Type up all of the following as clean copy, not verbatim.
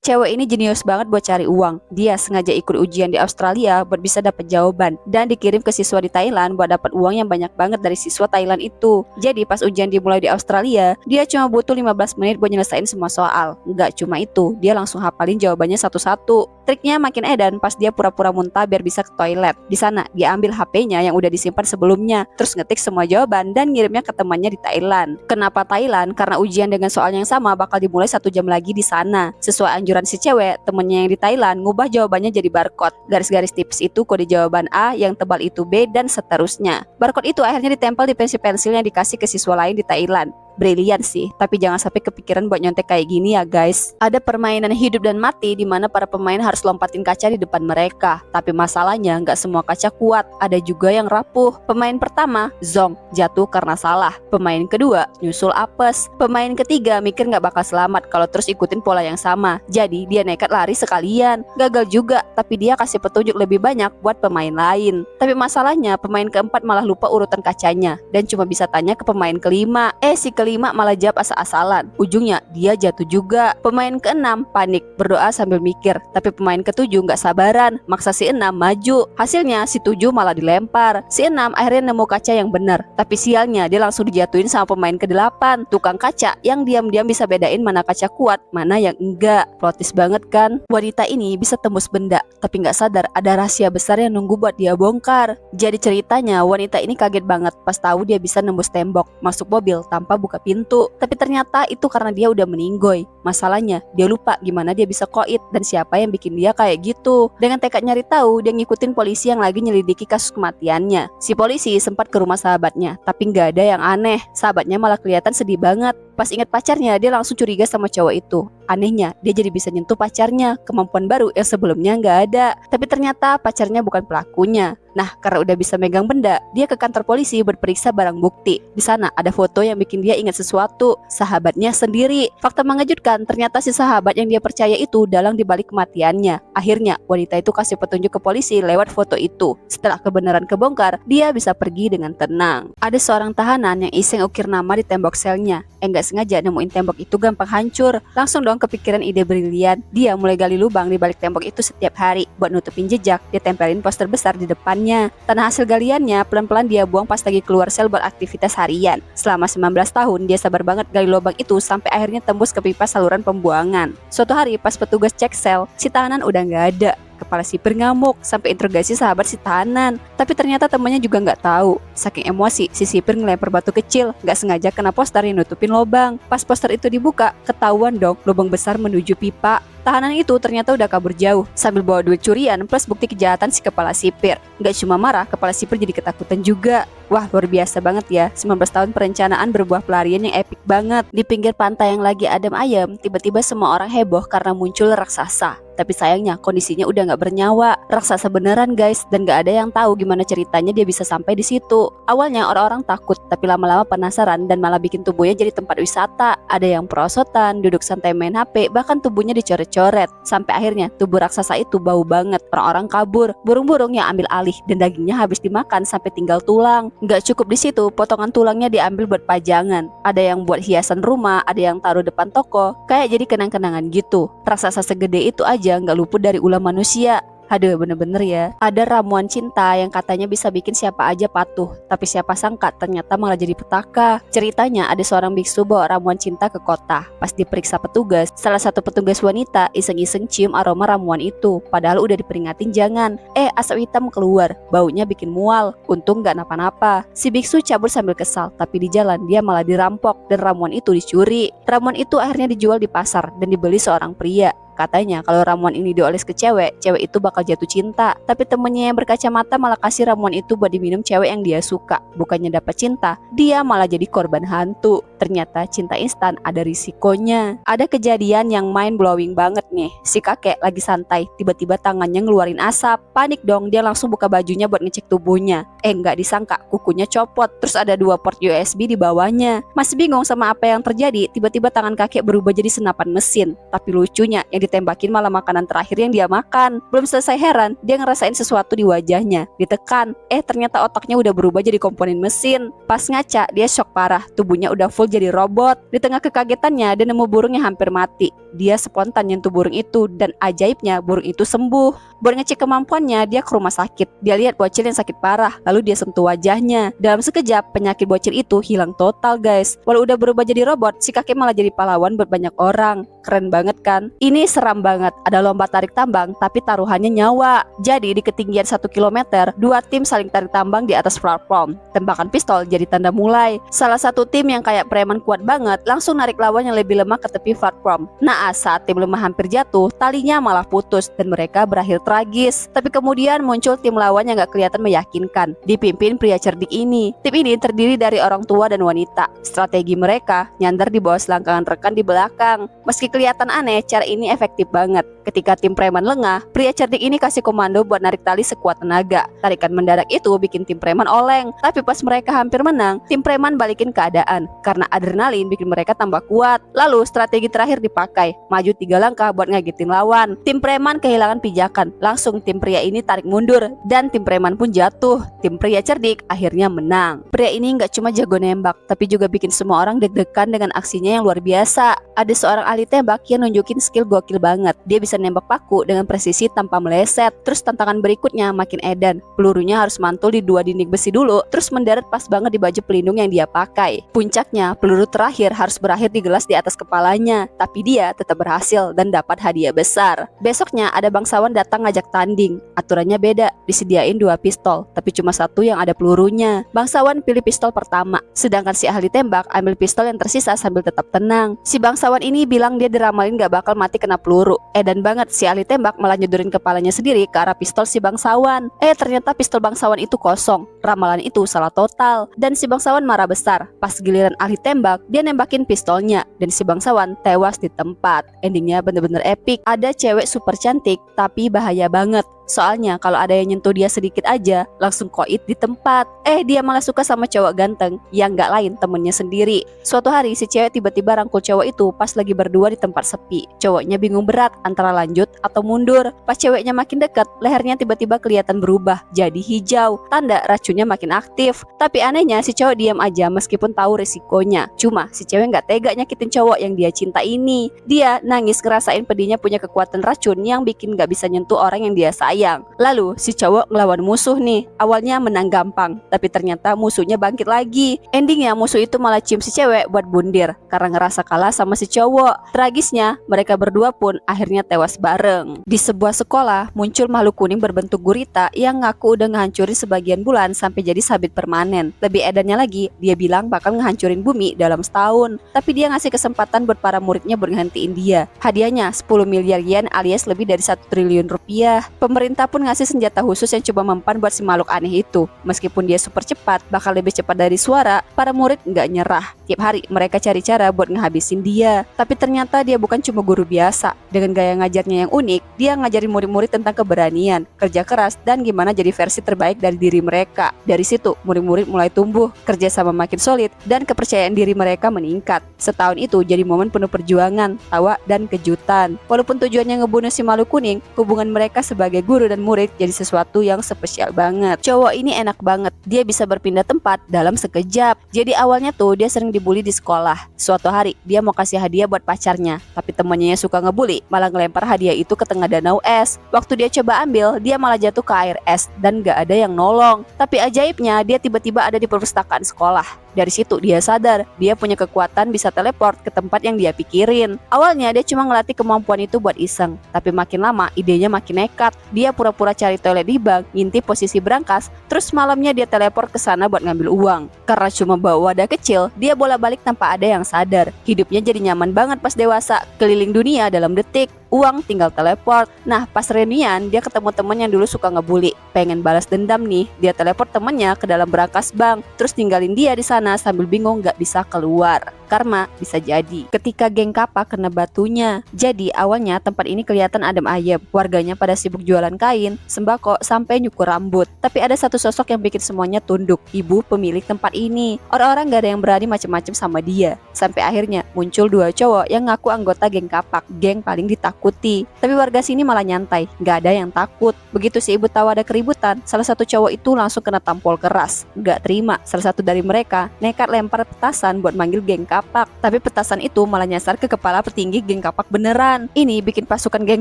Cewek ini jenius banget buat cari uang. Dia sengaja ikut ujian di Australia buat bisa dapat jawaban dan dikirim ke siswa di Thailand buat dapat uang yang banyak banget dari siswa Thailand itu. Jadi pas ujian dimulai di Australia, dia cuma butuh 15 menit buat nyelesain semua soal. Nggak cuma itu, dia langsung hafalin jawabannya satu-satu. Triknya makin edan pas dia pura-pura muntah biar bisa ke toilet. Di sana dia ambil HP-nya yang udah disimpan sebelumnya, terus ngetik semua jawaban dan ngirimnya ke temannya di Thailand. Kenapa Thailand? Karena ujian dengan soal yang sama bakal dimulai 1 jam lagi di sana. Sesuai anjuran si cewek, temennya yang di Thailand ngubah jawabannya jadi barcode. Garis-garis tipis itu kode jawaban A, yang tebal itu B, dan seterusnya. Barcode itu akhirnya ditempel di pensil-pensil yang dikasih ke siswa lain di Thailand. Brilian sih, tapi jangan sampai kepikiran buat nyontek kayak gini ya guys. Ada permainan hidup dan mati di mana para pemain harus lompatin kaca di depan mereka. Tapi masalahnya nggak semua kaca kuat, ada juga yang rapuh. Pemain pertama, Zong, jatuh karena salah. Pemain kedua, nyusul apes. Pemain ketiga mikir nggak bakal selamat kalau terus ikutin pola yang sama. Jadi dia nekat lari sekalian. Gagal juga, tapi dia kasih petunjuk lebih banyak buat pemain lain. Tapi masalahnya pemain keempat malah lupa urutan kacanya dan cuma bisa tanya ke pemain kelima. Si kelima malah jawab asal-asalan. Ujungnya dia jatuh juga. Pemain keenam panik, berdoa sambil mikir. Tapi pemain ketujuh nggak sabaran, maksa si enam maju. Hasilnya si tujuh malah dilempar. Si enam akhirnya nemu kaca yang benar. Tapi sialnya dia langsung dijatuhin sama pemain kedelapan, tukang kaca yang diam-diam bisa bedain mana kaca kuat, mana yang enggak. Plotis banget kan? Wanita ini bisa tembus benda, tapi nggak sadar ada rahasia besar yang nunggu buat dia bongkar. Jadi ceritanya wanita ini kaget banget pas tahu dia bisa nembus tembok, masuk mobil tanpa buka pintu. Tapi ternyata itu karena dia udah meninggoy. Masalahnya dia lupa gimana dia bisa koit dan siapa yang bikin dia kayak gitu. Dengan tekad nyari tahu, dia ngikutin polisi yang lagi nyelidiki kasus kematiannya. Si polisi sempat ke rumah sahabatnya, tapi nggak ada yang aneh. Sahabatnya malah kelihatan sedih banget. Pas ingat pacarnya, dia langsung curiga sama cowok itu. Anehnya, dia jadi bisa nyentuh pacarnya, kemampuan baru yang sebelumnya nggak ada. Tapi ternyata pacarnya bukan pelakunya. Nah, karena udah bisa megang benda, dia ke kantor polisi berperiksa barang bukti. Di sana ada foto yang bikin dia ingat sesuatu, sahabatnya sendiri. Fakta mengejutkan, ternyata si sahabat yang dia percaya itu dalang dibalik kematiannya. Akhirnya, wanita itu kasih petunjuk ke polisi lewat foto itu. Setelah kebenaran kebongkar, dia bisa pergi dengan tenang. Ada seorang tahanan yang iseng ukir nama di tembok selnya. Nggak sengaja nemuin tembok itu gampang hancur. Langsung dong kepikiran ide brilian. Dia mulai gali lubang di balik tembok itu setiap hari. Buat nutupin jejak, dia tempelin poster besar di depannya. Tanah hasil galiannya pelan-pelan dia buang pas lagi keluar sel buat aktivitas harian. Selama 19 tahun, dia sabar banget gali lubang itu sampai akhirnya tembus ke pipa saluran pembuangan. Suatu hari pas petugas cek sel, si tahanan udah nggak ada. Kepala sipir ngamuk sampai interogasi sahabat si tahanan. Tapi ternyata temannya juga nggak tahu. Saking emosi, si sipir ngelempar batu kecil, nggak sengaja kena poster yang nutupin lubang. Pas poster itu dibuka, ketahuan dong lubang besar menuju pipa. Tahanan itu ternyata udah kabur jauh sambil bawa duit curian plus bukti kejahatan si kepala sipir. Nggak cuma marah, kepala sipir jadi ketakutan juga. Wah, luar biasa banget ya. 19 tahun perencanaan berbuah pelarian yang epik banget. Di pinggir pantai yang lagi adem ayem, tiba-tiba semua orang heboh karena muncul raksasa. Tapi sayangnya kondisinya udah nggak bernyawa. Raksasa beneran guys, dan nggak ada yang tahu gimana ceritanya dia bisa sampai di situ. Awalnya orang-orang takut, tapi lama-lama penasaran dan malah bikin tubuhnya jadi tempat wisata. Ada yang perosotan, duduk santai main HP, bahkan tubuhnya dicoret-coret. Sampai akhirnya tubuh raksasa itu bau banget. Orang-orang kabur, burung-burung yang ambil alih dan dagingnya habis dimakan sampai tinggal tulang. Nggak cukup di situ, potongan tulangnya diambil buat pajangan. Ada yang buat hiasan rumah, ada yang taruh depan toko, kayak jadi kenang-kenangan gitu. Raksasa segede itu aja nggak luput dari ulah manusia. Aduh, bener-bener ya. Ada ramuan cinta yang katanya bisa bikin siapa aja patuh, tapi siapa sangka ternyata malah jadi petaka. Ceritanya ada seorang biksu bawa ramuan cinta ke kota. Pas diperiksa petugas, salah satu petugas wanita iseng-iseng cium aroma ramuan itu, padahal udah diperingatin jangan. Asap hitam keluar, baunya bikin mual. Untung gak napa-napa. Si biksu cabut sambil kesal, tapi di jalan dia malah dirampok dan ramuan itu dicuri. Ramuan itu akhirnya dijual di pasar dan dibeli seorang pria. Katanya kalau ramuan ini dioles ke cewek, cewek itu bakal jatuh cinta. Tapi temennya yang berkacamata malah kasih ramuan itu buat diminum cewek yang dia suka. Bukannya dapat cinta, dia malah jadi korban hantu. Ternyata cinta instan ada risikonya. Ada kejadian yang mind blowing banget nih. Si kakek lagi santai, tiba-tiba tangannya ngeluarin asap. Panik dong, dia langsung buka bajunya buat ngecek tubuhnya. Nggak disangka kukunya copot. Terus ada 2 port USB di bawahnya. Masih bingung sama apa yang terjadi, tiba-tiba tangan kakek berubah jadi senapan mesin. Tapi lucunya yang di ditembakin malah makanan terakhir yang dia makan. Belum selesai heran, dia ngerasain sesuatu di wajahnya, ditekan. Ternyata otaknya udah berubah jadi komponen mesin. Pas ngaca, dia shock parah, tubuhnya udah full jadi robot. Di tengah kekagetannya, dia nemu burung yang hampir mati. Dia spontan nyentuh burung itu, dan ajaibnya burung itu sembuh. Buat ngecek kemampuannya, dia ke rumah sakit. Dia lihat bocil yang sakit parah, lalu dia sentuh wajahnya. Dalam sekejap, penyakit bocil itu hilang total, guys. Walau udah berubah jadi robot, si kakek malah jadi pahlawan buat banyak orang. Keren banget kan? Ini seram banget. Ada lomba tarik tambang, tapi taruhannya nyawa. Jadi di ketinggian 1 kilometer, dua tim saling tarik tambang di atas platform. Tembakan pistol jadi tanda mulai. Salah satu tim yang kayak preman kuat banget, langsung narik lawan yang lebih lemah ke tepi platform. Naas saat tim lemah hampir jatuh, talinya malah putus dan mereka berakhir tragis. Tapi kemudian muncul tim lawan yang gak kelihatan meyakinkan, dipimpin pria cerdik ini. Tim ini terdiri dari orang tua dan wanita. Strategi mereka nyandar di bawah selangkangan rekan di belakang. Meski kelihatan aneh, cara ini efektif banget. Ketika tim preman lengah, pria cerdik ini kasih komando buat narik tali sekuat tenaga. Tarikan mendadak itu bikin tim preman oleng. Tapi pas mereka hampir menang, tim preman balikin keadaan karena adrenalin bikin mereka tambah kuat. Lalu strategi terakhir dipakai, maju 3 langkah buat ngagetin lawan. Tim preman kehilangan pijakan, langsung tim pria ini tarik mundur dan tim preman pun jatuh. Tim pria cerdik akhirnya menang. Pria ini gak cuma jago nembak, tapi juga bikin semua orang deg-degan dengan aksinya yang luar biasa. Ada seorang ahli tembak yang nunjukin skill gokil banget. Dia bisa nembak paku dengan presisi tanpa meleset. Terus tantangan berikutnya makin edan. Pelurunya harus mantul di 2 dinding besi dulu, terus mendarat pas banget di baju pelindung yang dia pakai. Puncaknya, peluru terakhir harus berakhir di gelas di atas kepalanya. Tapi dia tetap berhasil dan dapat hadiah besar. Besoknya ada bangsawan datang ngajak tanding. Aturannya beda, disediain 2 pistol, tapi cuma 1 yang ada pelurunya. Bangsawan pilih pistol pertama, sedangkan si ahli tembak ambil pistol yang tersisa sambil tetap tenang. Si bangsawan ini bilang dia diramalin gak bakal mati kena peluru. Dan banget si ahli tembak malah nyodorin kepalanya sendiri ke arah pistol si bangsawan. Ternyata pistol bangsawan itu kosong. Ramalan itu salah total dan si bangsawan marah besar. Pas giliran ahli tembak, dia nembakin pistolnya dan si bangsawan tewas di tempat. Endingnya bener-bener epic. Ada cewek super cantik tapi bahaya banget. Soalnya kalau ada yang nyentuh dia sedikit aja, langsung koit di tempat. Dia malah suka sama cowok ganteng yang gak lain temennya sendiri. Suatu hari si cewek tiba-tiba rangkul cowok itu pas lagi berdua di tempat sepi. Cowoknya bingung berat antara lanjut atau mundur. Pas ceweknya makin dekat, lehernya tiba-tiba kelihatan berubah jadi hijau. Tanda racunnya makin aktif. Tapi anehnya si cowok diam aja meskipun tahu resikonya. Cuma si cewek gak tega nyakitin cowok yang dia cinta ini. Dia nangis ngerasain pedihnya punya kekuatan racun yang bikin gak bisa nyentuh orang yang dia sayang. Lalu si cowok ngelawan musuh nih. Awalnya menang gampang, tapi ternyata musuhnya bangkit lagi. Endingnya musuh itu malah cium si cewek buat bundir karena ngerasa kalah sama si cowok. Tragisnya mereka berdua pun akhirnya tewas bareng. Di sebuah sekolah muncul makhluk kuning berbentuk gurita yang ngaku udah ngehancurin sebagian bulan sampai jadi sabit permanen. Lebih edannya lagi, dia bilang bakal ngehancurin bumi dalam setahun. Tapi dia ngasih kesempatan buat para muridnya buat ngehentiin dia. Hadiahnya 10 miliar yen alias lebih dari 1 triliun rupiah. Pemerintah pun ngasih senjata khusus yang coba mempan buat si makhluk aneh itu. Meskipun dia super cepat, bakal lebih cepat dari suara, para murid nggak nyerah. Tiap hari mereka cari cara buat ngehabisin dia. Tapi ternyata dia bukan cuma guru biasa. Dengan gaya ngajarnya yang unik, dia ngajarin murid-murid tentang keberanian, kerja keras, dan gimana jadi versi terbaik dari diri mereka. Dari situ, murid-murid mulai tumbuh, kerja sama makin solid, dan kepercayaan diri mereka meningkat. Setahun itu jadi momen penuh perjuangan, tawa, dan kejutan. Walaupun tujuannya ngebunuh si makhluk kuning, hubungan mereka sebagai guru dan murid jadi sesuatu yang spesial banget. Cowok ini enak banget, dia bisa berpindah tempat dalam sekejap. Jadi awalnya tuh dia sering dibully di sekolah. Suatu hari dia mau kasih hadiah buat pacarnya, tapi temannya yang suka ngebully malah ngelempar hadiah itu ke tengah danau es. Waktu dia coba ambil, dia malah jatuh ke air es dan gak ada yang nolong. Tapi ajaibnya dia tiba-tiba ada di perpustakaan sekolah. Dari situ dia sadar dia punya kekuatan bisa teleport ke tempat yang dia pikirin. Awalnya dia cuma ngelatih kemampuan itu buat iseng, tapi makin lama idenya makin nekat. Dia pura-pura cari toilet di bank, ngintip posisi berangkas, terus malamnya dia teleport ke sana buat ngambil uang. Karena cuma bawa wadah kecil, dia bolak-balik tanpa ada yang sadar. Hidupnya jadi nyaman banget pas dewasa, keliling dunia dalam detik. Uang tinggal teleport. Nah pas reunian dia ketemu temen yang dulu suka ngebully. Pengen balas dendam nih, dia teleport temennya ke dalam berangkas bank, terus tinggalin dia di sana sambil bingung gak bisa keluar. Karma bisa jadi ketika geng kapak kena batunya. Jadi awalnya tempat ini kelihatan adem ayem. Warganya pada sibuk jualan kain, sembako, sampai nyukur rambut. Tapi ada satu sosok yang bikin semuanya tunduk, ibu pemilik tempat ini. Orang-orang gak ada yang berani macem-macem sama dia. Sampai akhirnya muncul 2 cowok yang ngaku anggota geng kapak, geng paling ditakuti ditakuti. Tapi warga sini malah nyantai, nggak ada yang takut. Begitu si ibu tahu ada keributan, salah satu cowok itu langsung kena tampol keras. Nggak terima, salah satu dari mereka nekat lempar petasan buat manggil geng kapak. Tapi petasan itu malah nyasar ke kepala petinggi geng kapak beneran. Ini bikin pasukan geng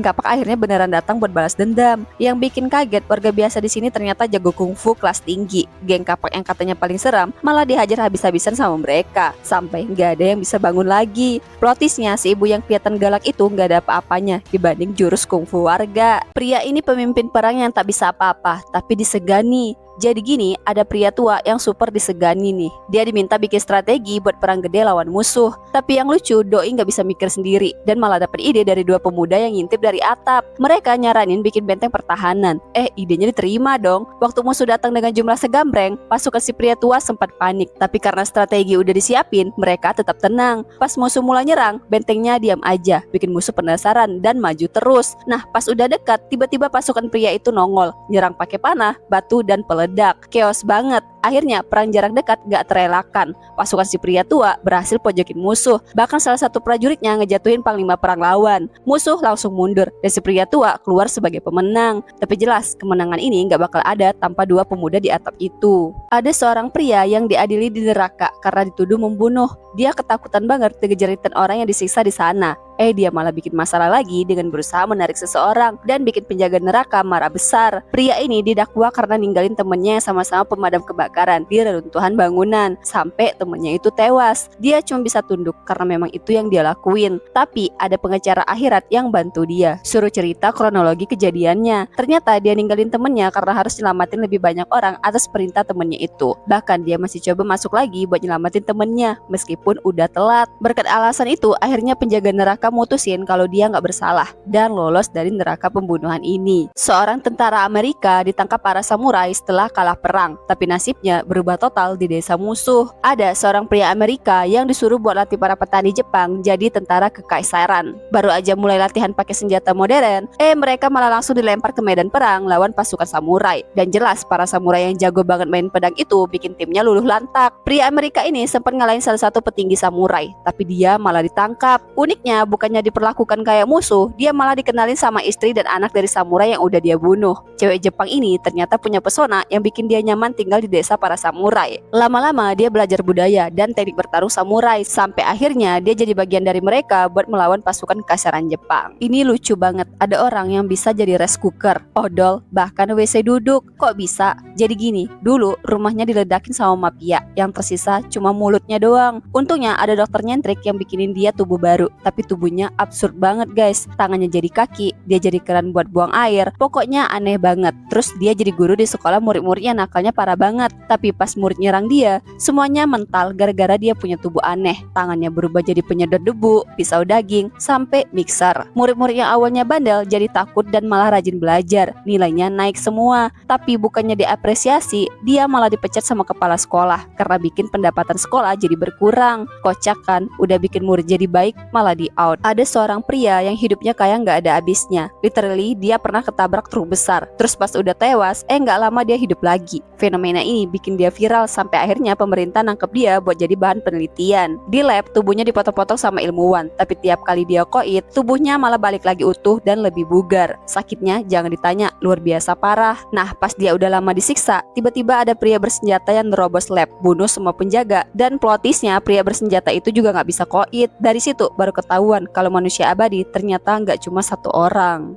kapak akhirnya beneran datang buat balas dendam. Yang bikin kaget, warga biasa di sini ternyata jago kungfu kelas tinggi. Geng kapak yang katanya paling seram malah dihajar habis-habisan sama mereka, sampai nggak ada yang bisa bangun lagi. Plot twistnya, si ibu yang kelihatan galak itu nggak ada apa-apanya dibanding jurus kungfu warga. Pria ini pemimpin perang yang tak bisa apa-apa, tapi disegani. Jadi gini, ada pria tua yang super disegani nih. Dia diminta bikin strategi buat perang gede lawan musuh. Tapi yang lucu, doi nggak bisa mikir sendiri dan malah dapat ide dari dua pemuda yang ngintip dari atap. Mereka nyaranin bikin benteng pertahanan. Idenya diterima dong. Waktu musuh datang dengan jumlah segambreng, pasukan si pria tua sempat panik. Tapi karena strategi udah disiapin, mereka tetap tenang. Pas musuh mulai nyerang, bentengnya diam aja, bikin musuh penasaran dan maju terus. Nah, pas udah dekat, tiba-tiba pasukan pria itu nongol, nyerang pakai panah, batu, dan peledak. Chaos banget. Akhirnya perang jarak dekat gak terelakkan. Pasukan si pria tua berhasil pojokin musuh. Bahkan salah satu prajuritnya ngejatuhin panglima perang lawan. Musuh langsung mundur dan si pria tua keluar sebagai pemenang. Tapi jelas kemenangan ini gak bakal ada tanpa dua pemuda di atap itu. Ada seorang pria yang diadili di neraka karena dituduh membunuh. Dia ketakutan banget digejeritan orang yang disiksa di sana. Dia malah bikin masalah lagi dengan berusaha menarik seseorang dan bikin penjaga neraka marah besar. Pria ini didakwa karena ninggalin temennya yang sama-sama pemadam kebakaran di reruntuhan bangunan sampai temennya itu tewas. Dia cuma bisa tunduk karena memang itu yang dia lakuin. Tapi ada pengacara akhirat yang bantu dia, suruh cerita kronologi kejadiannya. Ternyata dia ninggalin temennya karena harus nyelamatin lebih banyak orang atas perintah temennya itu. Bahkan dia masih coba masuk lagi buat nyelamatin temennya meskipun udah telat. Berkat alasan itu, akhirnya penjaga neraka mutusin kalau dia nggak bersalah dan lolos dari neraka pembunuhan ini. Seorang tentara Amerika ditangkap para samurai setelah kalah perang, tapi nasibnya berubah total di desa musuh. Ada seorang pria Amerika yang disuruh buat latih para petani Jepang jadi tentara kekaisaran. Baru aja mulai latihan pakai senjata modern, mereka malah langsung dilempar ke medan perang lawan pasukan samurai. Dan jelas para samurai yang jago banget main pedang itu bikin timnya luluh lantak. Pria Amerika ini sempat ngalahin salah satu petinggi samurai, tapi dia malah ditangkap. Uniknya, bukannya diperlakukan kayak musuh, dia malah dikenalin sama istri dan anak dari samurai yang udah dia bunuh. Cewek Jepang ini ternyata punya pesona yang bikin dia nyaman tinggal di desa para samurai. Lama-lama dia belajar budaya dan teknik bertarung samurai, sampai akhirnya dia jadi bagian dari mereka buat melawan pasukan kekaisaran Jepang. Ini lucu banget, ada orang yang bisa jadi rice cooker, odol, bahkan WC duduk. Kok bisa? Jadi gini, dulu rumahnya diledakin sama mafia, yang tersisa cuma mulutnya doang. Untungnya ada dokter nyentrik yang bikinin dia tubuh baru, tapi tubuhnya absurd banget guys. Tangannya jadi kaki, dia jadi keran buat buang air. Pokoknya aneh banget. Terus dia jadi guru di sekolah, murid-muridnya nakalnya parah banget. Tapi pas murid nyerang dia, semuanya mental gara-gara dia punya tubuh aneh. Tangannya berubah jadi penyedot debu, pisau daging, sampai mixer. Murid-murid yang awalnya bandel jadi takut dan malah rajin belajar. Nilainya naik semua. Tapi bukannya diapresiasi, dia malah dipecat sama kepala sekolah karena bikin pendapatan sekolah jadi berkurang. Kocak kan? Udah bikin murid jadi baik, malah di out. Ada seorang pria yang hidupnya kayak nggak ada habisnya. Literally dia pernah ketabrak truk besar. Terus pas udah tewas, nggak lama dia hidup lagi. Fenomena ini bikin dia viral sampai akhirnya pemerintah nangkep dia buat jadi bahan penelitian. Di lab tubuhnya dipotong-potong sama ilmuwan, tapi tiap kali dia koit, tubuhnya malah balik lagi utuh dan lebih bugar. Sakitnya jangan ditanya, luar biasa parah. Nah pas dia udah lama disiksa, tiba-tiba ada pria bersenjata yang nerobos lab, bunuh semua penjaga. Dan plot twistnya, pria bersenjata itu juga nggak bisa koit. Dari situ baru ketahuan kalau manusia abadi ternyata nggak cuma satu orang.